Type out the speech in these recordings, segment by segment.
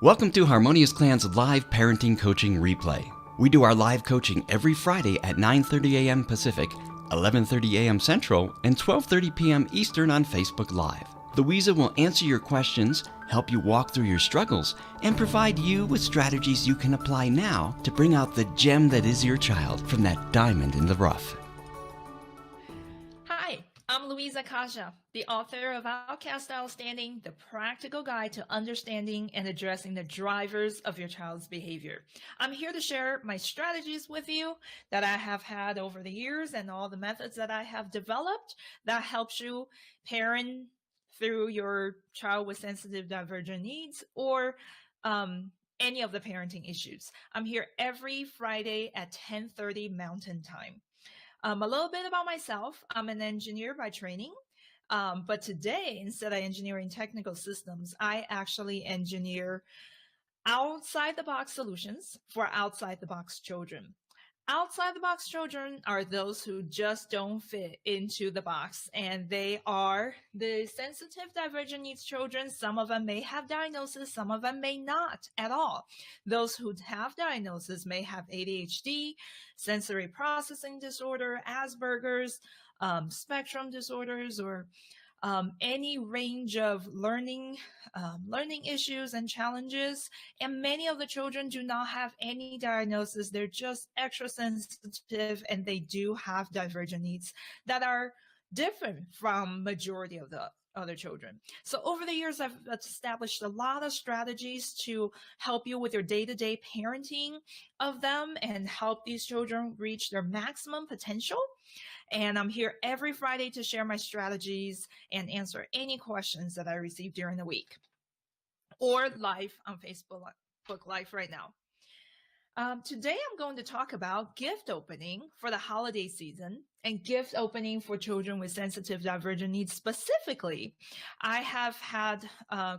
Welcome to Harmonious Clan's live parenting coaching replay. We do our live coaching every Friday at 9:30 a.m. Pacific, 11:30 a.m. Central, and 12:30 p.m. Eastern on Facebook Live. Luiza will answer your questions, help you walk through your struggles, and provide you with strategies you can apply now to bring out the gem that is your child from that diamond in the rough. Hi, I'm Luiza, the author of Outcast Outstanding, the practical guide to understanding and addressing the drivers of your child's behavior. I'm here to share my strategies with you that I have had over the years and all the methods that I have developed that helps you parent through your child with sensitive divergent needs or any of the parenting issues. I'm here every Friday at 10:30 Mountain Time. A little bit about myself. I'm an engineer by training, but today, instead of engineering technical systems, I actually engineer outside the box solutions for outside the box children. Outside the box children are those who just don't fit into the box, and they are the sensitive divergent needs children. Some of them may have diagnosis, some of them may not at all. Those who have diagnosis may have ADHD, sensory processing disorder, Asperger's, spectrum disorders, or any range of learning issues and challenges. And many of the children do not have any diagnosis. They're just extra sensitive, and they do have divergent needs that are different from majority of the other children. So over the years, I've established a lot of strategies to help you with your day-to-day parenting of them and help these children reach their maximum potential. And I'm here every Friday to share my strategies and answer any questions that I receive during the week or live on Facebook Live right now. Today, I'm going to talk about gift opening for the holiday season and gift opening for children with sensitive divergent needs specifically. I have had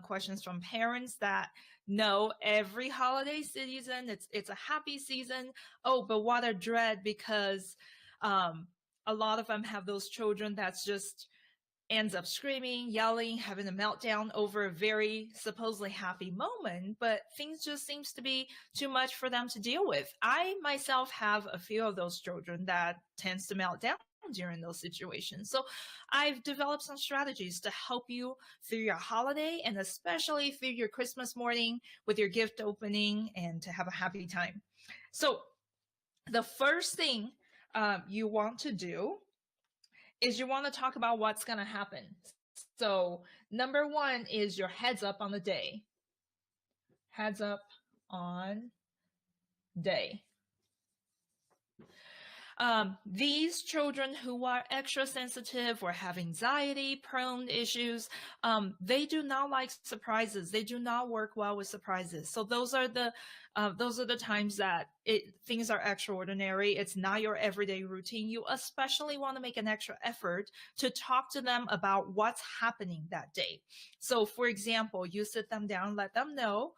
questions from parents that know every holiday season, it's a happy season. Oh, but what a dread, because a lot of them have those children that's just ends up screaming, yelling, having a meltdown over a very supposedly happy moment, but things just seems to be too much for them to deal with. I myself have a few of those children that tends to melt down during those situations. So I've developed some strategies to help you through your holiday and especially through your Christmas morning with your gift opening and to have a happy time. So the first thing you want to do is you want to talk about what's going to happen. So number one is your heads up on the day. Heads up on day. These children who are extra sensitive or have anxiety prone issues, they do not like surprises. They do not work well with surprises. So those are the times that things are extraordinary. It's not your everyday routine. You especially want to make an extra effort to talk to them about what's happening that day. So for example, you sit them down, let them know,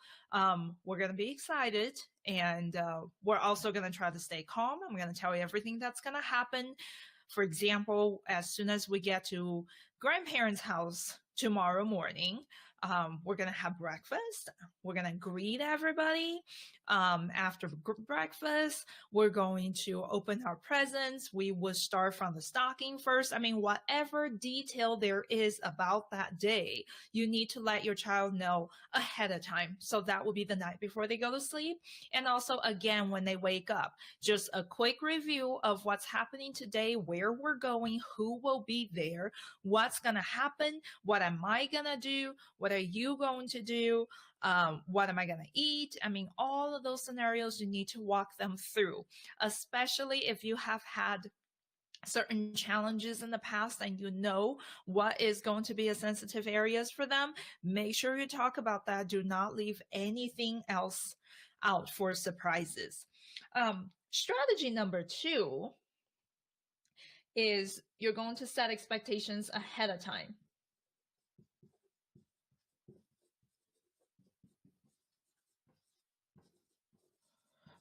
we're going to be excited, and we're also going to try to stay calm. I'm going to tell you everything that's going to happen. For example, as soon as we get to grandparents' house tomorrow morning, we're going to have breakfast. We're going to greet everybody. After breakfast, we're going to open our presents. We will start from the stocking first. I mean, whatever detail there is about that day, you need to let your child know ahead of time. So that will be the night before they go to sleep. And also, again, when they wake up, just a quick review of what's happening today, where we're going, who will be there, what's going to happen, what am I going to do, what are you going to do, what am I going to eat? I mean, all of those scenarios you need to walk them through, especially if you have had certain challenges in the past and you know what is going to be a sensitive areas for them. Make sure you talk about that. Do not leave anything else out for surprises. Strategy number 2 is you're going to set expectations ahead of time.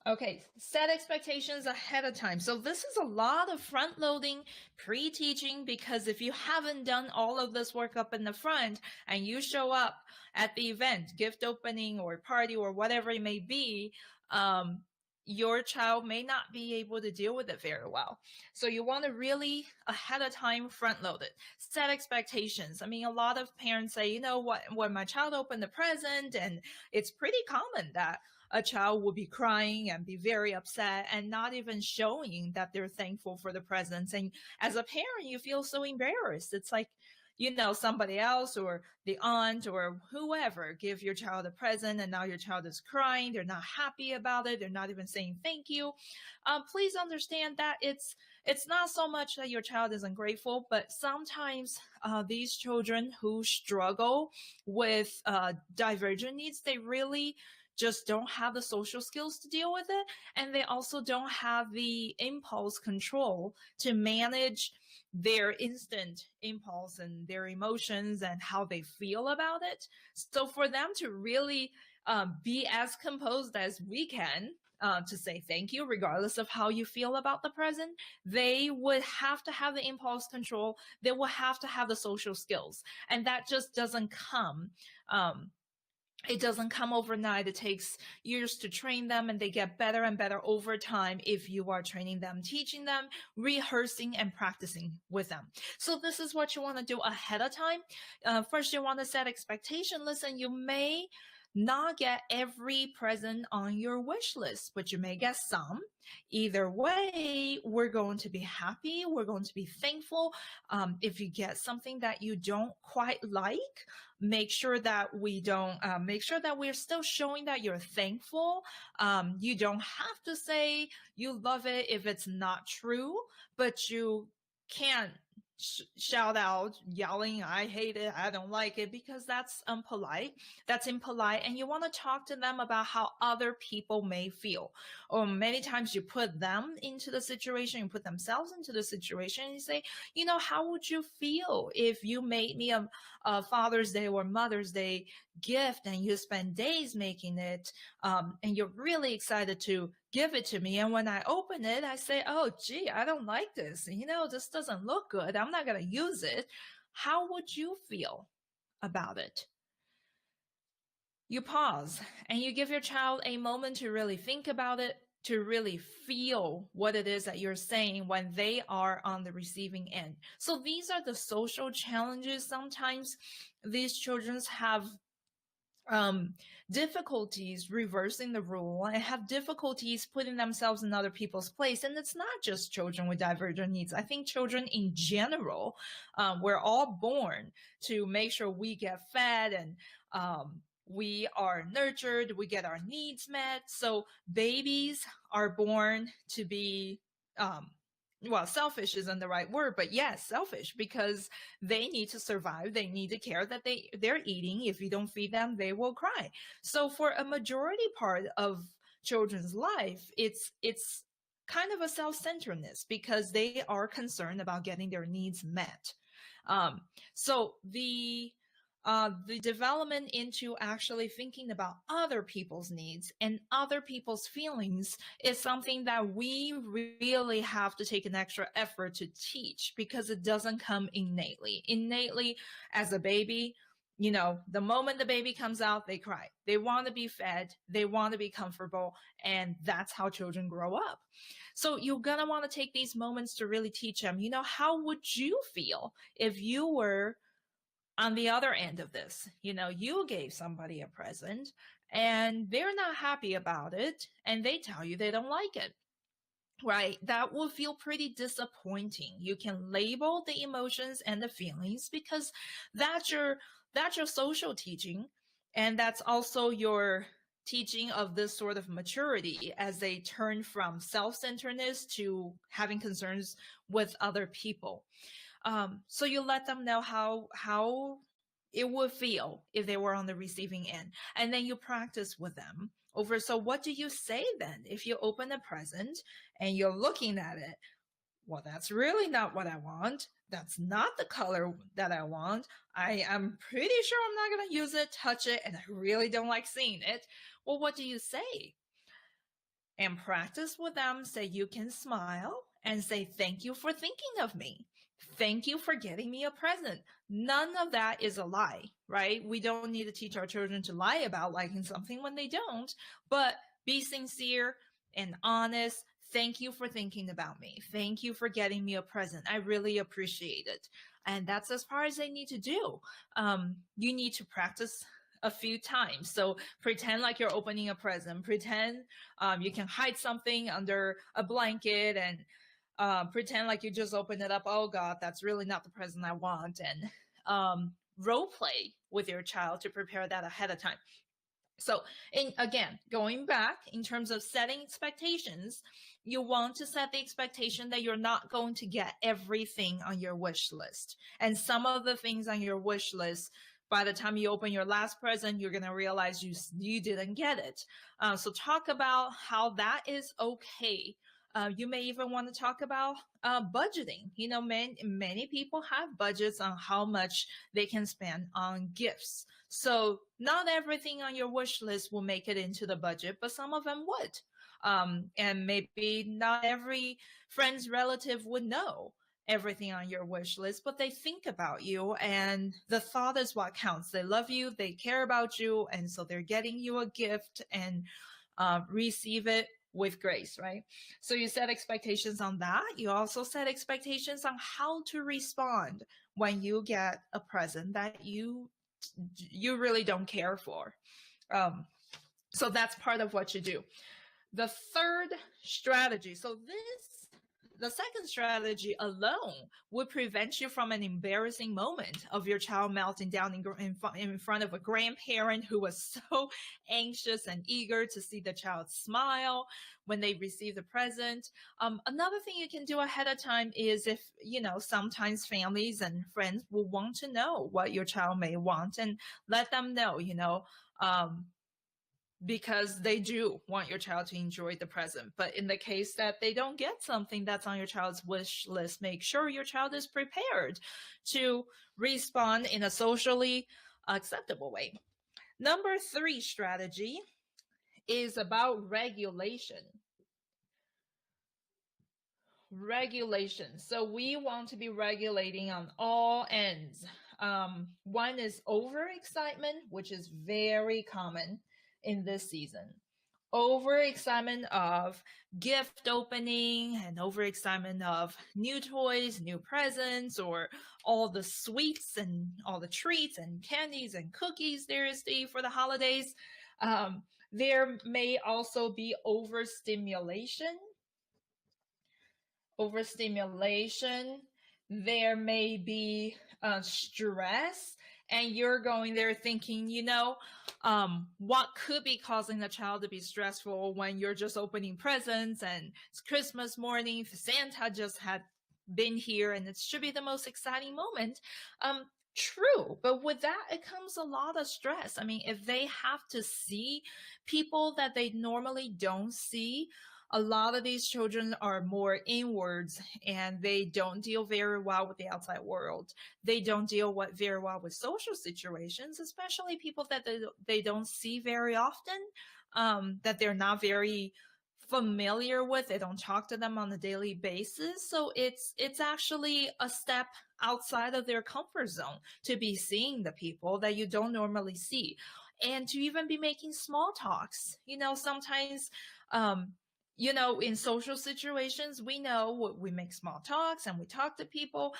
Okay, set expectations ahead of time. So this is a lot of front loading, pre-teaching, because if you haven't done all of this work up in the front and you show up at the event, gift opening or party or whatever it may be, your child may not be able to deal with it very well. So you want to really ahead of time front load it. Set expectations. I mean, a lot of parents say, you know what, when my child opened the present, and it's pretty common that a child will be crying and be very upset and not even showing that they're thankful for the presents. And as a parent, you feel so embarrassed. It's like, somebody else or the aunt or whoever give your child a present and now your child is crying. They're not happy about it. They're not even saying thank you. Please understand that it's not so much that your child is ungrateful, but sometimes these children who struggle with divergent needs, they really just don't have the social skills to deal with it. And they also don't have the impulse control to manage their instant impulse and their emotions and how they feel about it. So for them to really be as composed as we can, to say thank you, regardless of how you feel about the present, they would have to have the impulse control. They will have to have the social skills. And that just doesn't come. It doesn't come overnight. It takes years to train them, and they get better and better over time if you are training them, teaching them, rehearsing, and practicing with them. So this is what you want to do ahead of time. First, you want to set expectation. Listen, you may not get every present on your wish list, but you may get some. Either way, we're going to be happy. We're going to be thankful. If you get something that you don't quite like, make sure that we're still showing that you're thankful. You don't have to say you love it if it's not true, but you can't shout out yelling, I hate it, I don't like it, because that's impolite. And you want to talk to them about how other people may feel. Or many times you put them into the situation, you put themselves into the situation, and you say, how would you feel if you made me a Father's Day or Mother's Day gift and you spend days making it, and you're really excited to give it to me, and when I open it, I say, oh gee, I don't like this, this doesn't look good, I'm not going to use it. How would you feel about it? You pause and you give your child a moment to really think about it, to really feel what it is that you're saying when they are on the receiving end. So these are the social challenges. Sometimes these children have difficulties reversing the rule and have difficulties putting themselves in other people's place. And it's not just children with divergent needs. I think children in general, we're all born to make sure we get fed and we are nurtured, we get our needs met. So babies are born to be selfish isn't the right word, but yes, selfish, because they need to survive. They need to care that they're eating. If you don't feed them, they will cry. So for a majority part of children's life, it's kind of a self-centeredness because they are concerned about getting their needs met. So the development into actually thinking about other people's needs and other people's feelings is something that we really have to take an extra effort to teach, because it doesn't come innately. Innately, as a baby, the moment the baby comes out, they cry. They want to be fed. They want to be comfortable. And that's how children grow up. So you're going to want to take these moments to really teach them, how would you feel if you were on the other end of this? You gave somebody a present and they're not happy about it and they tell you they don't like it, right? That will feel pretty disappointing. You can label the emotions and the feelings because that's your social teaching, and that's also your teaching of this sort of maturity as they turn from self-centeredness to having concerns with other people. So you let them know how it would feel if they were on the receiving end. And then you practice with them over. So what do you say then if you open a present and you're looking at it? Well, that's really not what I want. That's not the color that I want. I am pretty sure I'm not going to use it, touch it, and I really don't like seeing it. Well, what do you say? and practice with them. Say you can smile and say, thank you for thinking of me. Thank you for getting me a present. None of that is a lie, right? We don't need to teach our children to lie about liking something when they don't, but be sincere and honest. Thank you for thinking about me. Thank you for getting me a present. I really appreciate it. And that's as far as they need to do. You need to practice a few times. So pretend like you're opening a present. Pretend you can hide something under a blanket and pretend like you just opened it up. Oh God, that's really not the present I want. And role play with your child to prepare that ahead of time. So, again, going back in terms of setting expectations, you want to set the expectation that you're not going to get everything on your wish list. And some of the things on your wish list, by the time you open your last present, you're going to realize you didn't get it. So talk about how that is okay. You may even want to talk about budgeting. You know, many people have budgets on how much they can spend on gifts. So not everything on your wish list will make it into the budget, but some of them would. And maybe not every friend's relative would know everything on your wish list, but they think about you, and the thought is what counts. They love you, they care about you, and so they're getting you a gift, and receive it with grace, right? So you set expectations on that. You also set expectations on how to respond when you get a present that you really don't care for. So that's part of what you do. The third strategy, the second strategy alone would prevent you from an embarrassing moment of your child melting down in front of a grandparent who was so anxious and eager to see the child smile when they receive the present. Another thing you can do ahead of time is, if, sometimes families and friends will want to know what your child may want, and let them know, because they do want your child to enjoy the present. But in the case that they don't get something that's on your child's wish list, make sure your child is prepared to respond in a socially acceptable way. Number 3 strategy is about regulation. So we want to be regulating on all ends. One is overexcitement, which is very common in this season. Overexcitement of gift opening and overexcitement of new toys, new presents, or all the sweets and all the treats and candies and cookies there is to eat for the holidays. There may also be overstimulation. There may be stress, and you're going there thinking, what could be causing the child to be stressful when you're just opening presents and it's Christmas morning, Santa just had been here, and it should be the most exciting moment. True, but with that, it comes a lot of stress. I mean, if they have to see people that they normally don't see, a lot of these children are more inwards, and they don't deal very well with the outside world. They don't deal very well with social situations, especially people that they don't see very often, that they're not very familiar with. They don't talk to them on a daily basis. So it's actually a step outside of their comfort zone to be seeing the people that you don't normally see, and to even be making small talks. Sometimes in social situations, we make small talks and we talk to people.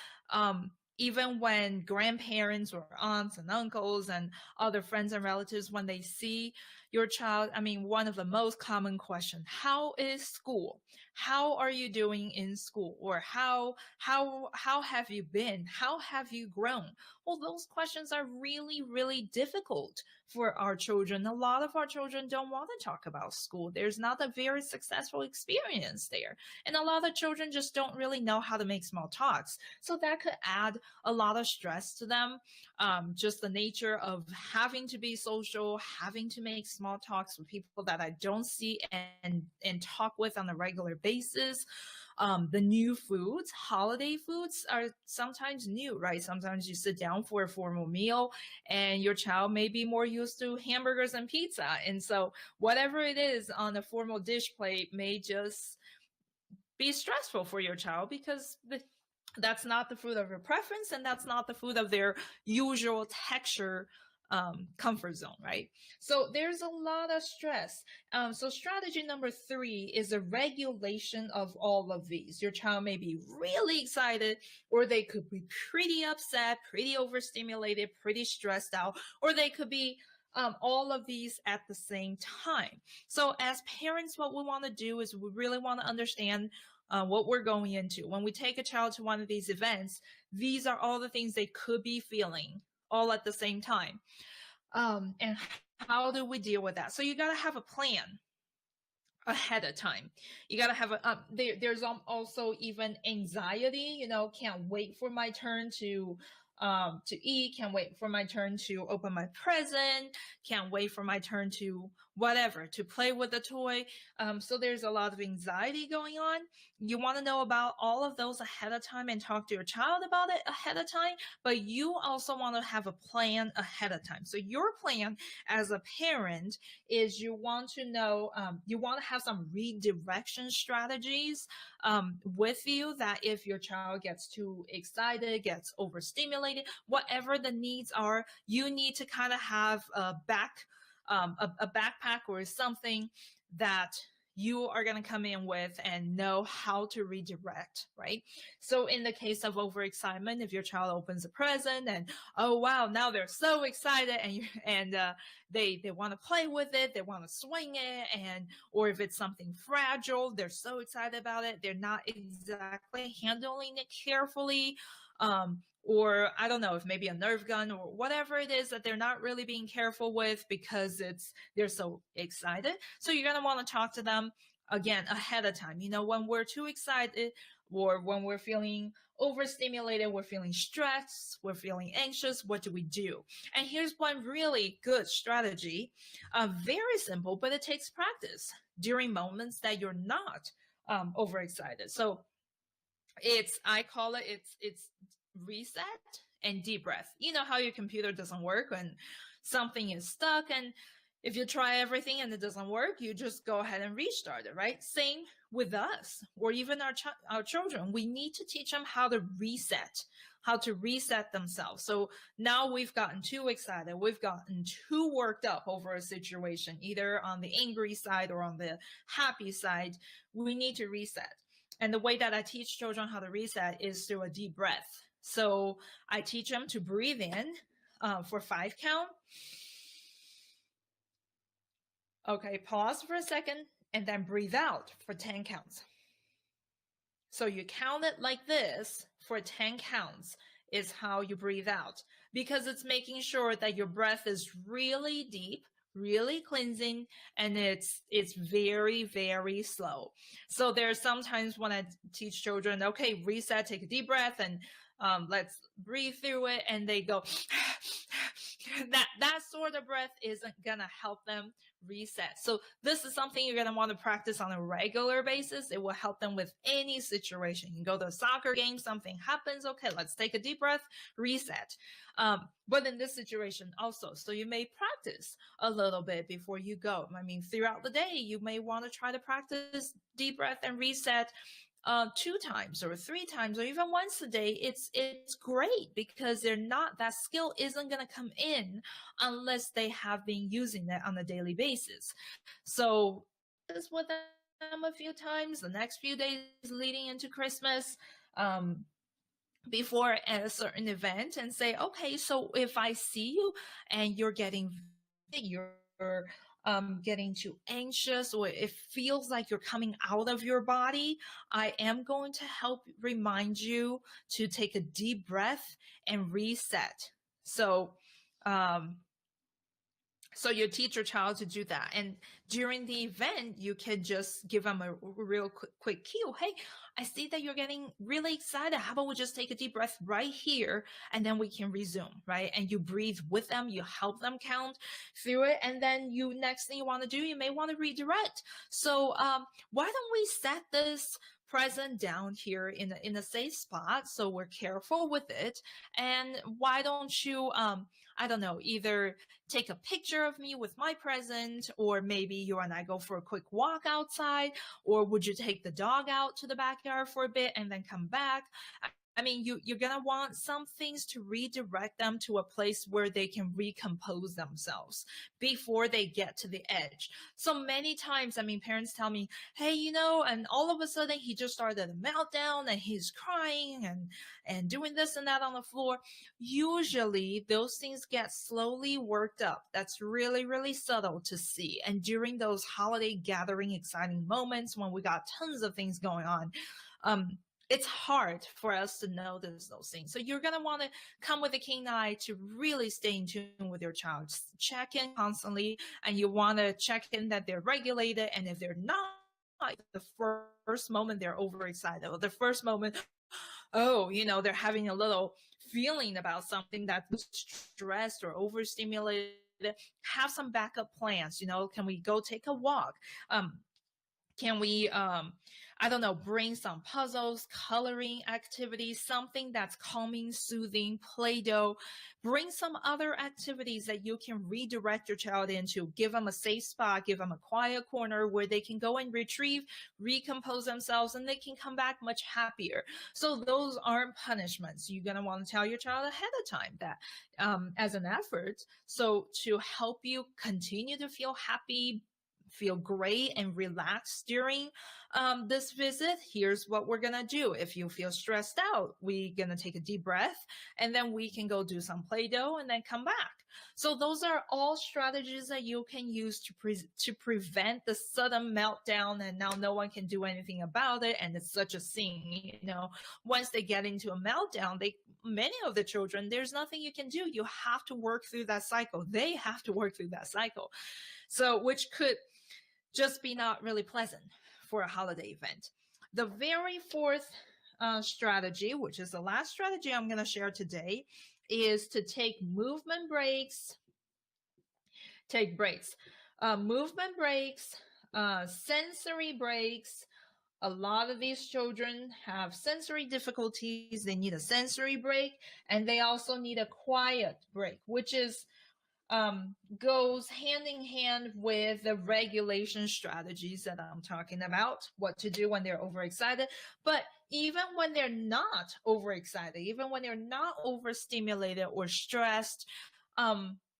Even when grandparents or aunts and uncles and other friends and relatives, when they see your child, one of the most common questions, how is school? How are you doing in school? Or how have you been? How have you grown? Well, those questions are really, really difficult for our children. A lot of our children don't want to talk about school. There's not a very successful experience there. And a lot of children just don't really know how to make small talks. So that could add a lot of stress to them. Just the nature of having to be social, having to make small small talks with people that I don't see and talk with on a regular basis. The new foods, holiday foods are sometimes new, right? Sometimes you sit down for a formal meal and your child may be more used to hamburgers and pizza. And so whatever it is on a formal dish plate may just be stressful for your child because that's not the food of their preference and that's not the food of their usual texture comfort zone, right? So there's a lot of stress. So strategy number 3 is a regulation of all of these. Your child may be really excited, or they could be pretty upset, pretty overstimulated, pretty stressed out, or they could be all of these at the same time. So as parents, what we want to do is we really want to understand what we're going into. When we take a child to one of these events, these are all the things they could be feeling all at the same time. And how do we deal with that? So you got to have a plan ahead of time. You got to have there's also even anxiety, can't wait for my turn to eat, can't wait for my turn to open my present, can't wait for my turn to whatever, to play with the toy. So there's a lot of anxiety going on. You want to know about all of those ahead of time and talk to your child about it ahead of time, but you also want to have a plan ahead of time. So your plan as a parent is you want to know, you want to have some redirection strategies with you, that if your child gets too excited, gets overstimulated, whatever the needs are, you need to kind of have a backpack or something that you are going to come in with and know how to redirect, right? So in the case of overexcitement, if your child opens a present and, oh wow, now they're so excited and they want to play with it, they want to swing it, or if it's something fragile, they're so excited about it, they're not exactly handling it carefully. Or I don't know, if maybe a Nerf gun or whatever it is that they're not really being careful with because they're so excited. So you're going to want to talk to them again ahead of time. When we're too excited or when we're feeling overstimulated, we're feeling stressed, we're feeling anxious, what do we do? And here's one really good strategy. Very simple, but it takes practice during moments that you're not overexcited. So I call it, it's reset and deep breath. You know how your computer doesn't work when something is stuck, and if you try everything and it doesn't work, you just go ahead and restart it, right? Same with us, or even our children. We need to teach them how to reset themselves. So now we've gotten too excited, we've gotten too worked up over a situation, either on the angry side or on the happy side. We need to reset. And the way that I teach children how to reset is through a deep breath. So I teach them to breathe in for 5 count. Okay, pause for a second and then breathe out for 10 counts. So you count it like this for 10 counts is how you breathe out, because it's making sure that your breath is really deep, really cleansing, and it's very, very slow. So there's sometimes when I teach children, okay, reset, take a deep breath, and let's breathe through it, and they go that sort of breath isn't gonna help them reset. So this is something you're gonna want to practice on a regular basis. It will help them with any situation. You go to a soccer game, something happens, okay, let's take a deep breath, reset. But in this situation also, so you may practice a little bit before you go. I mean, throughout the day, you may want to try to practice deep breath and reset 2 times or 3 times or even once a day. It's great, because that skill isn't going to come in unless they have been using it on a daily basis. So this with them a few times the next few days leading into Christmas, before a certain event, and say, okay, so if I see you and you're getting getting too anxious, or it feels like you're coming out of your body, I am going to help remind you to take a deep breath and reset. So So you teach your child to do that. And during the event, you can just give them a real quick cue. Hey, I see that you're getting really excited. How about we just take a deep breath right here and then we can resume, right? And you breathe with them, you help them count through it. And then you next thing you want to do, you may want to redirect. So why don't we set this present down here in a safe spot so we're careful with it? And why don't you I don't know, either take a picture of me with my present, or maybe you and I go for a quick walk outside, or would you take the dog out to the backyard for a bit and then come back? I mean, you're going to want some things to redirect them to a place where they can recompose themselves before they get to the edge. So many times, I mean, parents tell me, hey, and all of a sudden he just started a meltdown and he's crying and doing this and that on the floor. Usually those things get slowly worked up. That's really, really subtle to see. And during those holiday gathering, exciting moments when we got tons of things going on, it's hard for us to notice those things. So you're going to want to come with a keen eye to really stay in tune with your child. Just check in constantly, and you want to check in that they're regulated. And if they're not, the first moment they're overexcited, or the first moment, they're having a little feeling about something that's stressed or overstimulated, have some backup plans. Can we go take a walk? Can we I don't know, bring some puzzles, coloring activities, something that's calming, soothing, Play-Doh. Bring some other activities that you can redirect your child into. Give them a safe spot, give them a quiet corner where they can go and retrieve, recompose themselves, and they can come back much happier. So those aren't punishments. You're going to want to tell your child ahead of time that as an effort. So to help you continue to feel happy, feel great and relaxed during this visit, here's what we're gonna do. If you feel stressed out, we're gonna take a deep breath, and then we can go do some Play-Doh and then come back. So those are all strategies that you can use to prevent the sudden meltdown, and now no one can do anything about it, and it's such a thing. Once they get into a meltdown, many of the children, there's nothing you can do. You have to work through that cycle. They have to work through that cycle. So which could just be not really pleasant for a holiday event. The very fourth strategy, which is the last strategy I'm going to share today, is to take movement breaks. Take breaks. Movement breaks, sensory breaks. A lot of these children have sensory difficulties. They need a sensory break, and they also need a quiet break, which is goes hand in hand with the regulation strategies that I'm talking about, what to do when they're overexcited. But even when they're not overexcited, even when they're not overstimulated or stressed,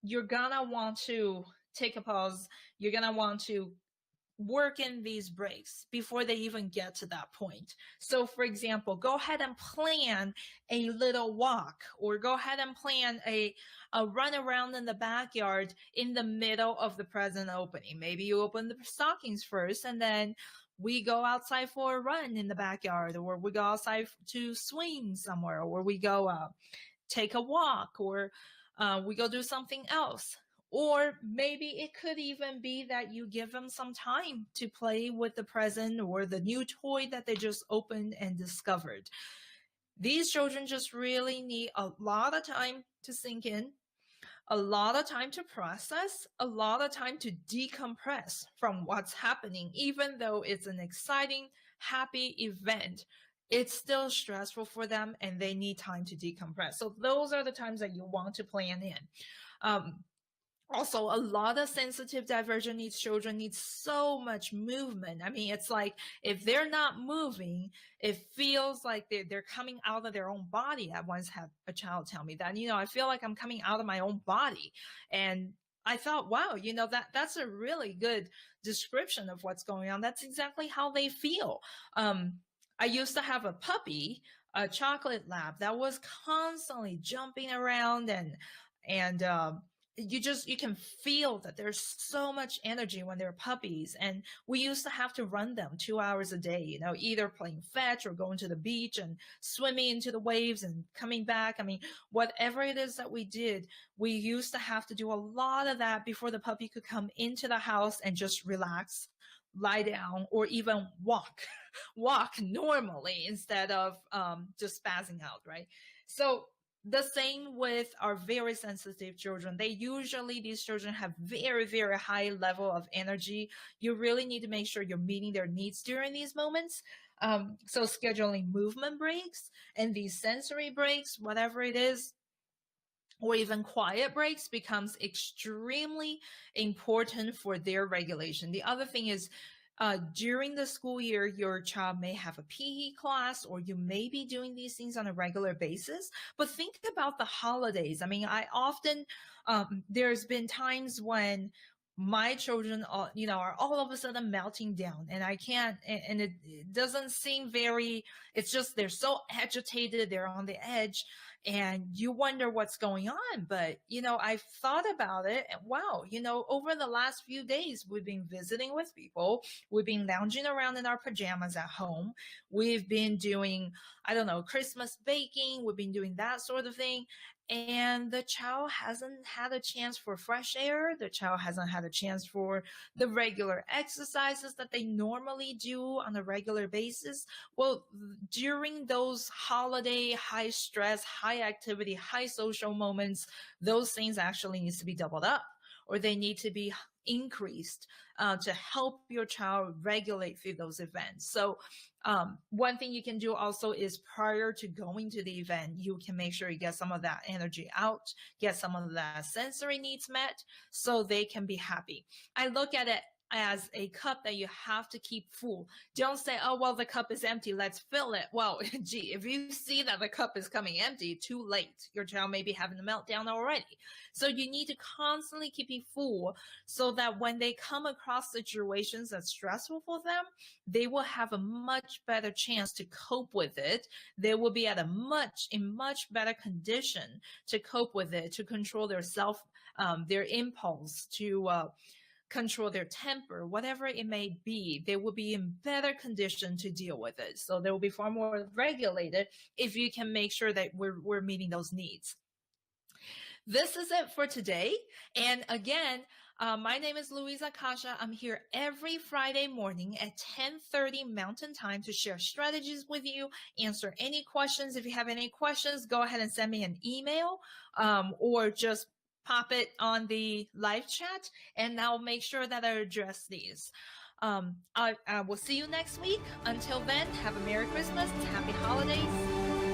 you're gonna want to take a pause. You're gonna want to work in these breaks before they even get to that point. So for example, go ahead and plan a little walk, or go ahead and plan a run around in the backyard in the middle of the present opening. Maybe you open the stockings first, and then we go outside for a run in the backyard, or we go outside to swing somewhere, or we go take a walk, or we go do something else. Or maybe it could even be that you give them some time to play with the present or the new toy that they just opened and discovered. These children just really need a lot of time to sink in, a lot of time to process, a lot of time to decompress from what's happening. Even though it's an exciting, happy event, it's still stressful for them, and they need time to decompress. So those are the times that you want to plan in. Also, a lot of sensitive divergent needs children need so much movement. I mean, it's like if they're not moving, it feels like they're coming out of their own body. I once had a child tell me that, I feel like I'm coming out of my own body. And I thought, wow, that's a really good description of what's going on. That's exactly how they feel. I used to have a puppy, a chocolate lab, that was constantly jumping around and you can feel that there's so much energy when they're puppies. And we used to have to run them 2 hours a day, either playing fetch or going to the beach and swimming into the waves and coming back. I mean, whatever it is that we did, we used to have to do a lot of that before the puppy could come into the house and just relax, lie down, or even walk normally instead of just spazzing out, right? So the same with our very sensitive children. These children have very, very high level of energy. You really need to make sure you're meeting their needs during these moments. So scheduling movement breaks and these sensory breaks, whatever it is, or even quiet breaks, becomes extremely important for their regulation. The other thing is, during the school year, your child may have a PE class, or you may be doing these things on a regular basis. But think about the holidays. I mean, I often, there's been times when my children, are all of a sudden melting down, and I can't, and it doesn't seem very, it's just they're so agitated, they're on the edge, and you wonder what's going on. But, I've thought about it, and wow, over the last few days, we've been visiting with people. We've been lounging around in our pajamas at home. We've been doing, I don't know, Christmas baking. We've been doing that sort of thing. And the child hasn't had a chance for fresh air. The child hasn't had a chance for the regular exercises that they normally do on a regular basis. Well, during those holiday, high stress, high activity, high social moments, those things actually needs to be doubled up, or they need to be increased to help your child regulate through those events. So one thing you can do also is, prior to going to the event, you can make sure you get some of that energy out, get some of that sensory needs met, so they can be happy. I look at it as a cup that you have to keep full. Don't say, oh, well, the cup is empty, let's fill it. Well, gee, if you see that the cup is coming empty, too late. Your child may be having a meltdown already. So you need to constantly keep it full, so that when they come across situations that's stressful for them, they will have a much better chance to cope with it. They will be in much better condition to cope with it, to control their impulse, to control their temper, whatever it may be. They will be in better condition to deal with it. So they will be far more regulated if you can make sure that we're meeting those needs. This is it for today. And again, my name is Luiza Kasha. I'm here every Friday morning at 10:30 Mountain Time to share strategies with you, answer any questions. If you have any questions, go ahead and send me an email, or just pop it on the live chat, and I'll make sure that I address these. I will see you next week. Until then, have a Merry Christmas, Happy Holidays.